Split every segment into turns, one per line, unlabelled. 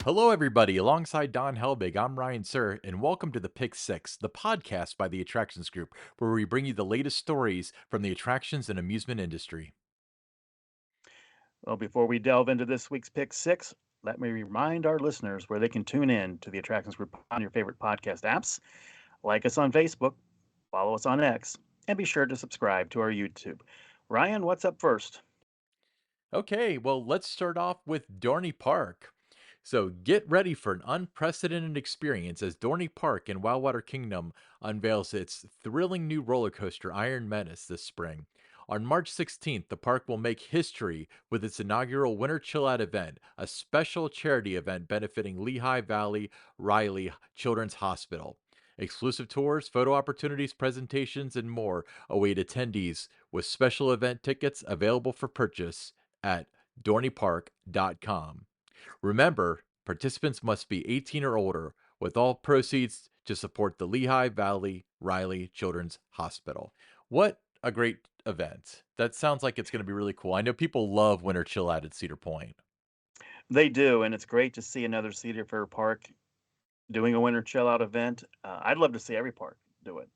Hello, everybody. Alongside Don Helbig, I'm Ryan Sir, and welcome to the Pick Six, the podcast by the Attractions Group, where we bring you the latest stories from the attractions and amusement industry.
Well, before we delve into this week's Pick Six, let me remind our listeners where they can tune in to the Attractions Group on your favorite podcast apps. Like us on Facebook, follow us on X, and be sure to subscribe to our YouTube. Ryan, what's up first?
Okay, well, let's start off with Dorney Park. So get ready for an unprecedented experience as Dorney Park in Wildwater Kingdom unveils its thrilling new roller coaster, Iron Menace, this spring. On March 16th, the park will make history with its inaugural Winter Chill Out event, a special charity event benefiting Lehigh Valley Riley Children's Hospital. Exclusive tours, photo opportunities, presentations, and more await attendees with special event tickets available for purchase at dorneypark.com. Remember, participants must be 18 or older, with all proceeds to support the Lehigh Valley Riley Children's Hospital. What a great event. That sounds like it's going to be really cool. I know people love Winter Chill Out at Cedar Point.
They do, and it's great to see another Cedar Fair park doing a winter chill out event. I'd love to see every park do it.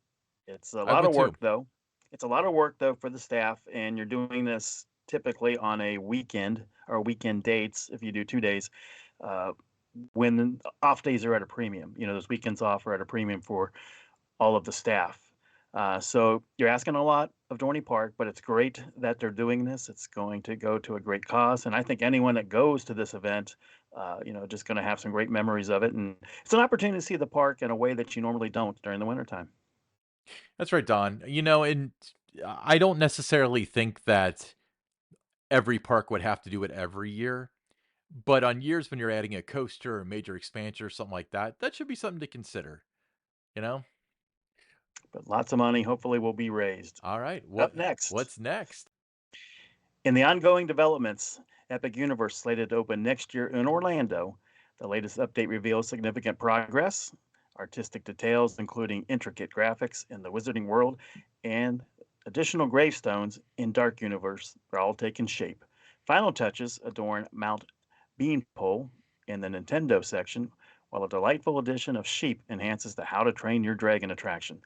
It's a
I
lot
would
of
too.
work, though. It's a lot of work, though, for the staff, and you're doing this typically on a weekend or weekend dates if you do 2 days. Uh, when off days are at a premium. Those weekends off are at a premium for all of the staff. So you're asking a lot of Dorney Park, but it's great that they're doing this. It's going to go to a great cause, and I think anyone that goes to this event, just going to have some great memories of it, and it's an opportunity to see the park in a way that you normally don't during the wintertime.
That's right, Don. And I don't necessarily think that every park would have to do it every year. But on years when you're adding a coaster or a major expansion or something like that, that should be something to consider, you know?
But lots of money hopefully will be raised.
All right.
Up next,
What's next?
in the ongoing developments, Epic Universe slated to open next year in Orlando. The latest update reveals significant progress, artistic details, including intricate graphics in the Wizarding World, and additional gravestones in Dark Universe are all taking shape. Final touches adorn Mount Beanpole in the Nintendo section, while a delightful addition of sheep enhances the How to Train Your Dragon attraction.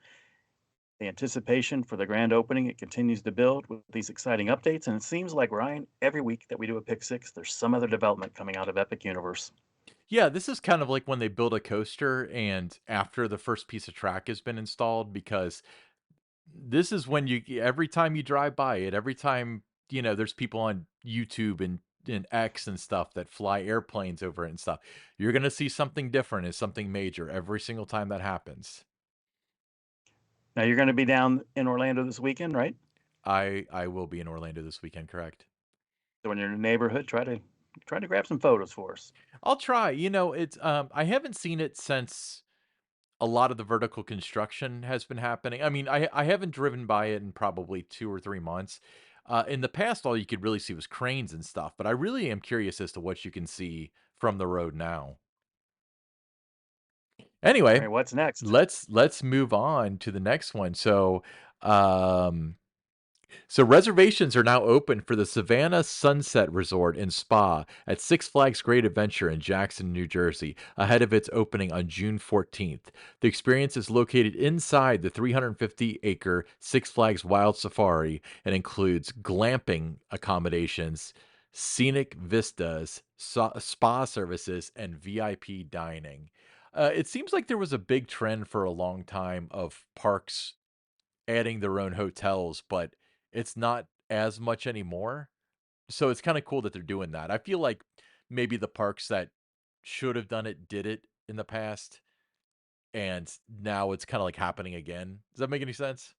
The anticipation for the grand opening, it continues to build with these exciting updates, and it seems like, Ryan, every week that we do a Pick Six, there's some other development coming out of Epic Universe.
Yeah, this is kind of like when they build a coaster and after the first piece of track has been installed, because this is when every time you drive by it, every time, there's people on YouTube and X and stuff that fly airplanes over it and stuff, you're going to see something different as something major every single time that happens.
Now, you're going to be down in Orlando this weekend, right?
I will be in Orlando this weekend, correct?
So when you're in the neighborhood, try to grab some photos for us.
I'll try. It's I haven't seen it since a lot of the vertical construction has been happening. I mean, I haven't driven by it in probably 2 or 3 months. In the past, all you could really see was cranes and stuff, but I really am curious as to what you can see from the road now.
All
Anyway,
right, what's next?
let's move on to the next one. Um So reservations are now open for the Savannah Sunset Resort and Spa at Six Flags Great Adventure in Jackson, New Jersey, ahead of its opening on June 14th. The experience is located inside the 350-acre Six Flags Wild Safari and includes glamping accommodations, scenic vistas, spa services, and VIP dining. It seems like there was a big trend for a long time of parks adding their own hotels, but it's not as much anymore. So it's kinda cool that they're doing that. I feel like maybe the parks that should have done it did it in the past, and now it's kinda, like, happening again. Does that make any sense?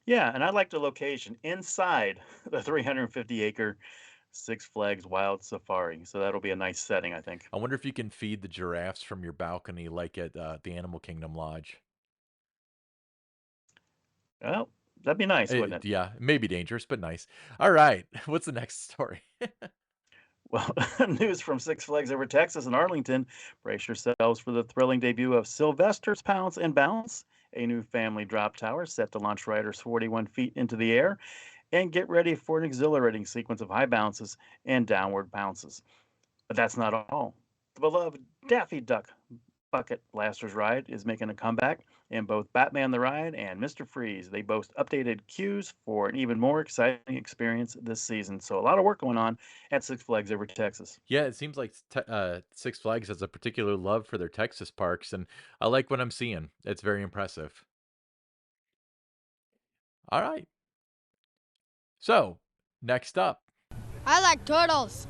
Yeah, and I like the location inside the 350-acre Six Flags Wild Safari. So that'll be a nice setting, I think.
I wonder if you can feed the giraffes from your balcony like at, the Animal Kingdom Lodge.
Well, that'd be nice, wouldn't it?
Yeah, it may be dangerous, but nice. Alright, what's the next story?
Well, news from Six Flags Over Texas and Arlington. Brace yourselves for the thrilling debut of Sylvester's Pounce and Bounce, a new family drop tower set to launch riders 41 feet into the air. and get ready for an exhilarating sequence of high bounces and downward bounces. But that's not all. The beloved Daffy Duck Bucket Blasters ride is making a comeback, and both Batman the Ride and Mr. Freeze, they boast updated cues for an even more exciting experience this season. So a lot of work going on at Six Flags over Texas.
Yeah, it seems like Six Flags has a particular love for their Texas parks, and I like what I'm seeing. It's very impressive. All right. So, next up,
I like turtles.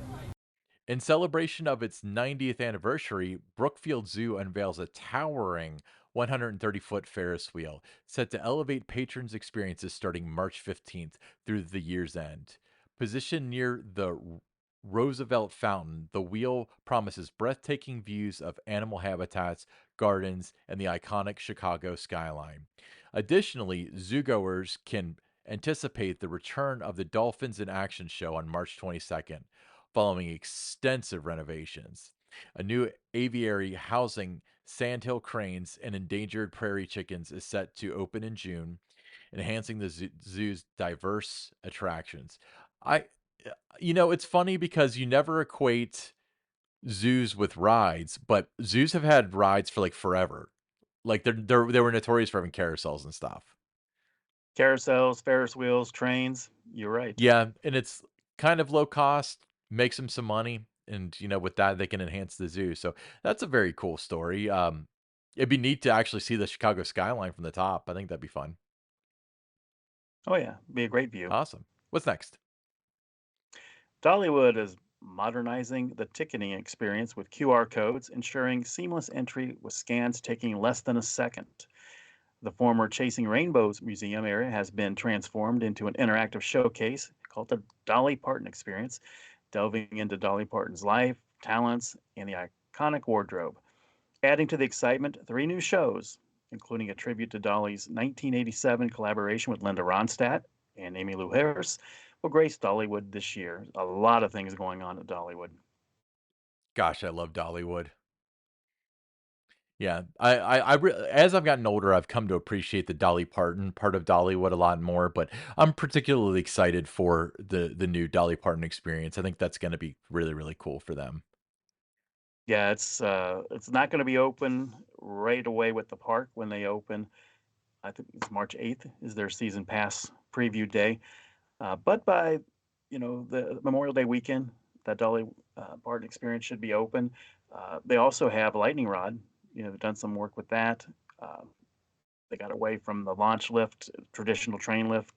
in celebration of its 90th anniversary, Brookfield Zoo unveils a towering 130-foot Ferris wheel set to elevate patrons' experiences starting March 15th through the year's end. Positioned near the Roosevelt Fountain, the wheel promises breathtaking views of animal habitats, gardens, and the iconic Chicago skyline. Additionally, zoogoers can anticipate the return of the Dolphins in Action show on March 22nd following extensive renovations. A new aviary housing sandhill cranes and endangered prairie chickens is set to open in June, enhancing the zoo's diverse attractions. I, it's funny because you never equate zoos with rides, but zoos have had rides for like forever. Like they were notorious for having carousels and stuff.
Carousels, Ferris wheels, trains. You're right.
Yeah, and it's kind of low cost, makes them some money, and, with that, they can enhance the zoo, so that's a very cool story, it'd be neat to actually see the Chicago skyline from the top, I think that'd be fun.
Oh, yeah. Be a great view.
Awesome. What's next?
Dollywood is modernizing the ticketing experience with QR codes, ensuring seamless entry with scans taking less than a second. The former Chasing Rainbows Museum area has been transformed into an interactive showcase called the Dolly Parton Experience, delving into Dolly Parton's life, talents, and the iconic wardrobe. Adding to the excitement, three new shows, including a tribute to Dolly's 1987 collaboration with Linda Ronstadt and Amy Lou Harris, will grace Dollywood this year. A lot of things going on at Dollywood.
Gosh, I love Dollywood. Yeah, as I've gotten older, I've come to appreciate the Dolly Parton part of Dollywood a lot more, but I'm particularly excited for the new Dolly Parton experience, I think that's gonna be really, really cool for them.
Yeah, it's not going to be open right away with the park when they open. I think it's March 8th is their season pass preview day. But by the Memorial Day weekend, that Dolly Parton experience should be open. They also have Lightning Rod. They've done some work with that. Uh, they got away from the launch lift, traditional train lift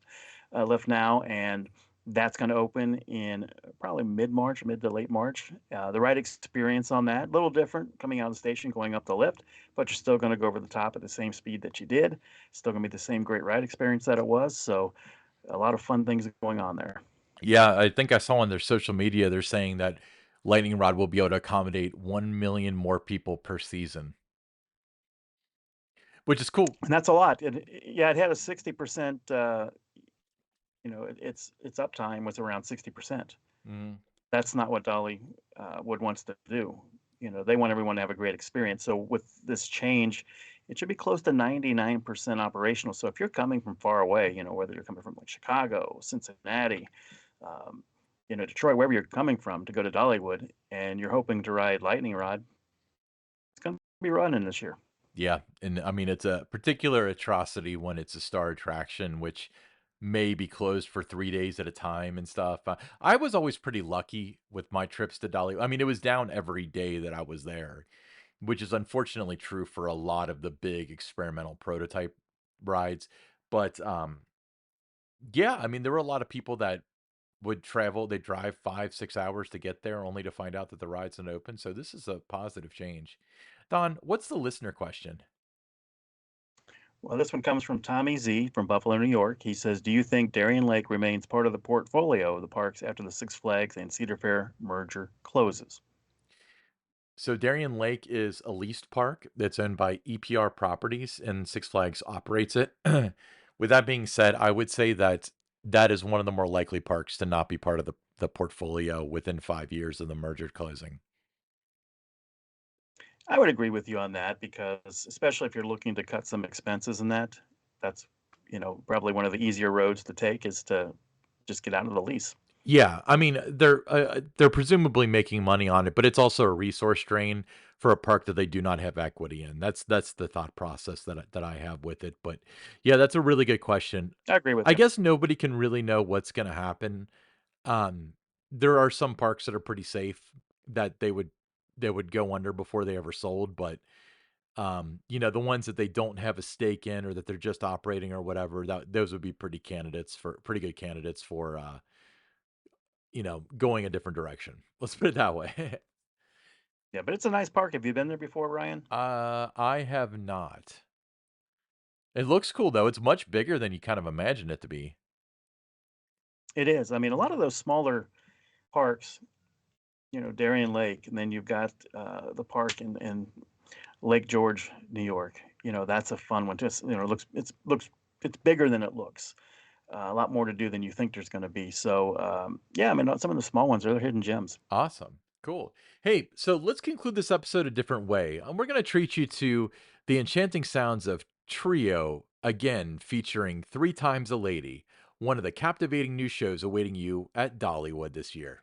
now, and that's going to open in probably mid-March, mid to late March. The ride experience on that, a little different coming out of the station, going up the lift, but you're still going to go over the top at the same speed that you did. Still going to be the same great ride experience that it was. So a lot of fun things going on there.
Yeah, I think I saw on their social media, they're saying that Lightning Rod will be able to accommodate 1,000,000 more people per season, which is cool.
And that's a lot. Yeah, it had a 60%. Its uptime was around 60%.
Mhm.
That's not what Dolly would wants to do. They want everyone to have a great experience. So with this change, it should be close to 99% operational. So if you're coming from far away, whether you're coming from like Chicago, Cincinnati, um, Detroit, wherever you're coming from to go to Dollywood, and you're hoping to ride Lightning Rod, it's going to be running this year.
Yeah, and I mean, it's a particular atrocity when it's a star attraction, which may be closed for 3 days at a time and stuff. I was always pretty lucky with my trips to Dolly. I mean, it was down every day that I was there, which is unfortunately true for a lot of the big experimental prototype rides. But, yeah, I mean, there were a lot of people that would travel, they drive 5, 6 hours to get there only to find out that the ride's not open, so this is a positive change. Don, what's the listener question?
Well, this one comes from Tommy Z from Buffalo, New York. He says, "Do you think Darien Lake remains part of the portfolio of the parks after the Six Flags and Cedar Fair merger closes?"
So Darien Lake is a leased park that's owned by EPR Properties, and Six Flags operates it. With that being said, I would say that that is one of the more likely parks to not be part of the portfolio within 5 years of the merger closing.
I would agree with you on that because especially if you're looking to cut some expenses in that, that's probably one of the easier roads to take is to just get out of the lease.
Yeah, I mean, they're presumably making money on it, but it's also a resource drain for a park that they do not have equity in. That's the thought process that I have with it. But yeah, that's a really good question.
I agree with
I
you.
guess nobody can really know what's going to happen. Um, there are some parks that are pretty safe that they would go under before they ever sold, but the ones that they don't have a stake in or that they're just operating or whatever, that those would be pretty good candidates for going a different direction. Let's put it that way.
Yeah, but it's a nice park. Have you been there before, Ryan?
I have not. It looks cool though. It's much bigger than you kind of imagine it to be.
It is. I mean, a lot of those smaller parks, Darien Lake, and then you've got the park in Lake George, New York. That's a fun one. Just it looks it's bigger than it looks. A lot more to do than you think there's going to be. So yeah, I mean, some of the small ones are hidden gems.
Awesome. Cool. Hey, so let's conclude this episode a different way. We're going to treat you to the enchanting sounds of Trio, again featuring Three Times a Lady, one of the captivating new shows awaiting you at Dollywood this year.